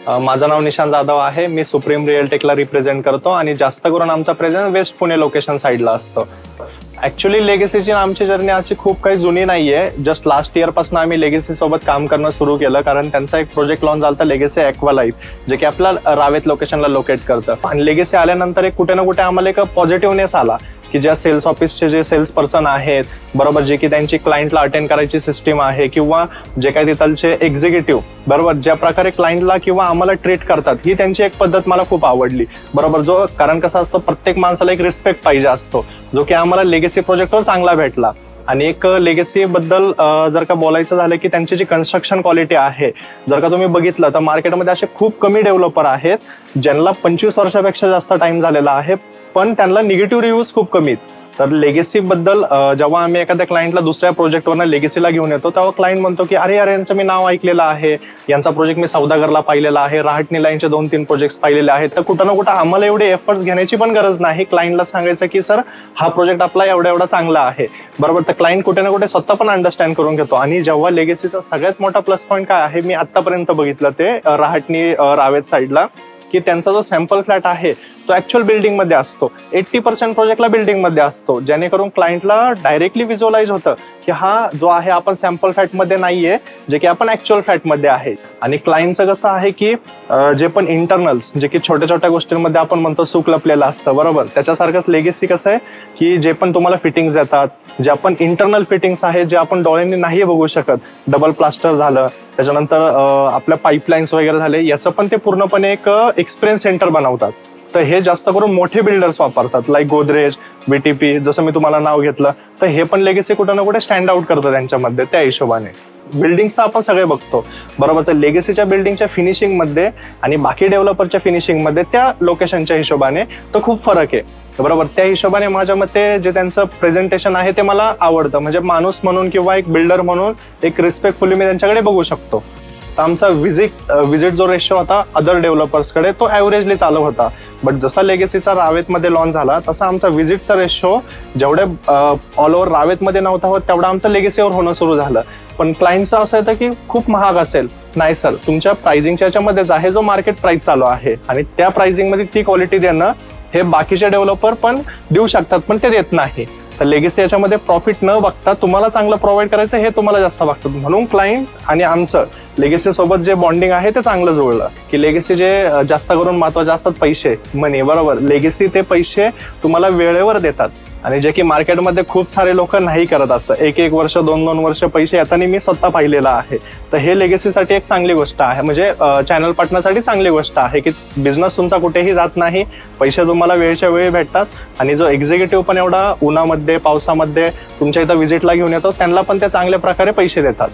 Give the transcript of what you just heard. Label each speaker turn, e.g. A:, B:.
A: माझं नाव निशांत जाधव आहे। मी supreme real टेकला represent करतो आणि जास्त करून आमचा प्रेझेन्स वेस्ट पुणे लोकेशन साईडला असतो। ॲक्च्युली लेगसीची आमची जर्नी अशी खूप काही जुनी नाही आहे। जस्ट लास्ट इयरपासून आम्ही लेगसी सोबत काम करणं सुरू केलं, कारण त्यांचा एक प्रोजेक्ट लॉन्च झाला लेगसी ॲक्वा लाईफ, जे की आपल्या रावेत लोकेशनला लोकेट करतं। आणि लेगसी आल्यानंतर एक कुठे ना कुठे आम्हाला एक पॉझिटिव्हनेस आला की ज्या सेल्स ऑफिसचे जे सेल्स पर्सन आहेत बरोबर, जे की त्यांची क्लायंटला अटेंड करायची सिस्टीम आहे किंवा जे काही तिथलचे एक्झिक्युटिव्ह बरोबर ज्या प्रकारे क्लायंटला किंवा आम्हाला ट्रीट करतात, ही त्यांची एक पद्धत मला खूप आवडली बरोबर। जो कारण कसा असतो, प्रत्येक माणसाला एक रिस्पेक्ट पाहिजे असतो, जो की आम्हाला लेगसी प्रोजेक्टवर चांगला भेटला। आणि एक लेगसी बद्दल जर का बोलायचं झालं की त्यांची जी कन्स्ट्रक्शन क्वालिटी आहे, जर का तुम्ही बघितलं तर मार्केटमध्ये असे खूप कमी डेव्हलपर आहेत ज्यांना 25 वर्षापेक्षा जास्त टाइम झालेला आहे, पण त्यांना निगेटिव्ह रिव्ह्यूज खूप कमी आहेत। तर लेगसी बद्दल जेव्हा आम्ही एखाद्या क्लायंटला दुसऱ्या प्रोजेक्टवरनं लेगसीला घेऊन येतो, तेव्हा क्लायंट म्हणतो की अरे यांचं मी नाव ऐकलेलं आहे, यांचा प्रोजेक्ट मी सौदागरला पाहिलेला आहे, रहाटणीला यांचे 2-3 प्रोजेक्ट्स पाहिलेले आहेत। तर कुठं ना कुठं आम्हाला एवढे एफर्ट्स घेण्याची पण गरज नाही, क्लायंटला सांगायचं की सर हा प्रोजेक्ट आपला एवढा चांगला आहे बरोबर। तर क्लायंट कुठे ना कुठे स्वतः पण अंडरस्टँड करून घेतो। आणि जेव्हा लेगसीचा सगळ्यात मोठा प्लस पॉईंट काय आहे, मी आतापर्यंत बघितलं ते रहाटणी रावेत साईडला, की त्यांचा जो सॅम्पल फ्लॅट आहे तो ऍक्च्युअल बिल्डिंगमध्ये असतो। 80% प्रोजेक्टला बिल्डिंगमध्ये असतो, जेणेकरून क्लायंटला डायरेक्टली व्हिज्युअलाइज होतं की हा जो आहे आपण सॅम्पल फ्लॅटमध्ये नाहीये, जे की आपण ऍक्च्युअल फ्लॅटमध्ये आहे। आणि क्लायंटचं कसं आहे की जे पण इंटरनल्स, जे की छोट्या छोट्या गोष्टींमध्ये आपण म्हणतो सुख लपलेलं असतं बरोबर, त्याच्यासारखंच लेगसी कसं आहे की जे पण तुम्हाला फिटिंग्स येतात, जे आपण इंटरनल फिटिंग्स आहेत जे आपण डोळ्यांनी नाही बघू शकत, डबल प्लास्टर झालं, त्याच्यानंतर आपल्या पाईपलाईन्स वगैरे झाले, याचं पण ते पूर्णपणे एक एक्सपिरियन्स सेंटर बनवतात। तर हे जास्त करून मोठे बिल्डर्स वापरतात, लाईक गोदरेज, बीटीपी, जसं मी तुम्हाला नाव घेतलं, तर हे पण लेगसी कुठं ना कुठे स्टँड आउट करतं त्यांच्यामध्ये। त्या हिशोबाने बिल्डिंग्सचा आपण सगळे बघतो बरोबर, तर लेगसीच्या बिल्डिंगच्या फिनिशिंगमध्ये आणि बाकी डेव्हलपरच्या फिनिशिंगमध्ये त्या लोकेशनच्या हिशोबाने तर खूप फरक आहे बरोबर। त्या हिशोबाने माझ्या मते जे त्यांचं प्रेझेंटेशन आहे ते मला आवडतं, म्हणजे माणूस म्हणून किंवा एक बिल्डर म्हणून एक रिस्पेक्टफुली मी त्यांच्याकडे बघू शकतो। तर आमचा विजिट जो रेशो होता अदर डेव्हलपर्सकडे तो ॲव्हरेजली चालू होता, बट जसा लेगसीचा रावेतमध्ये लॉन्च झाला तसा आमचा विजिटचा रेशो जेवढे ऑल ओव्हर रावेतमध्ये नव्हता होत तेवढा आमचं लेगसीवर होणं सुरू झालं। पण क्लायंटचं असं येतं की खूप महाग असेल, नाही सर तुमच्या प्राइसिंगच्या याच्यामध्येच आहे जो मार्केट प्राइस चालू आहे, आणि त्या प्राइसिंगमध्ये ती क्वालिटी देणं हे बाकीचे डेव्हलपर पण देऊ शकतात, पण ते देत नाही। तर लेगसी याच्यामध्ये प्रॉफिट न बघता तुम्हाला चांगलं प्रोव्हाइड करायचं हे तुम्हाला जास्त बघतात, म्हणून क्लायंट आणि आमचं लेगसी सोबत जे बॉन्डिंग आहे ते चांगलं जुळलं। की लेगसी जे जास्त करून महत्त्वाचे असतात पैसे, मनी बरोबर, लेगसी ते पैसे तुम्हाला वेळेवर देतात, आणि जे की मार्केटमध्ये खूप सारे लोक नाही करत असं 1-1 वर्ष 2-2 वर्ष पैसे येताना मी स्वतः पाहिलेलं आहे। तर हे लेगसीसाठी एक चांगली गोष्ट आहे, म्हणजे चॅनल पार्टनरसाठी चांगली गोष्ट आहे की बिझनेस तुमचा कुठेही जात नाही, पैसे तुम्हाला वेळच्या वेळी भेटतात, आणि जो एक्झिक्युटिव्ह पण एवढा उन्हामध्ये पावसामध्ये तुमच्या इथं व्हिजिटला घेऊन येतो त्यांना पण ते चांगल्या प्रकारे पैसे देतात।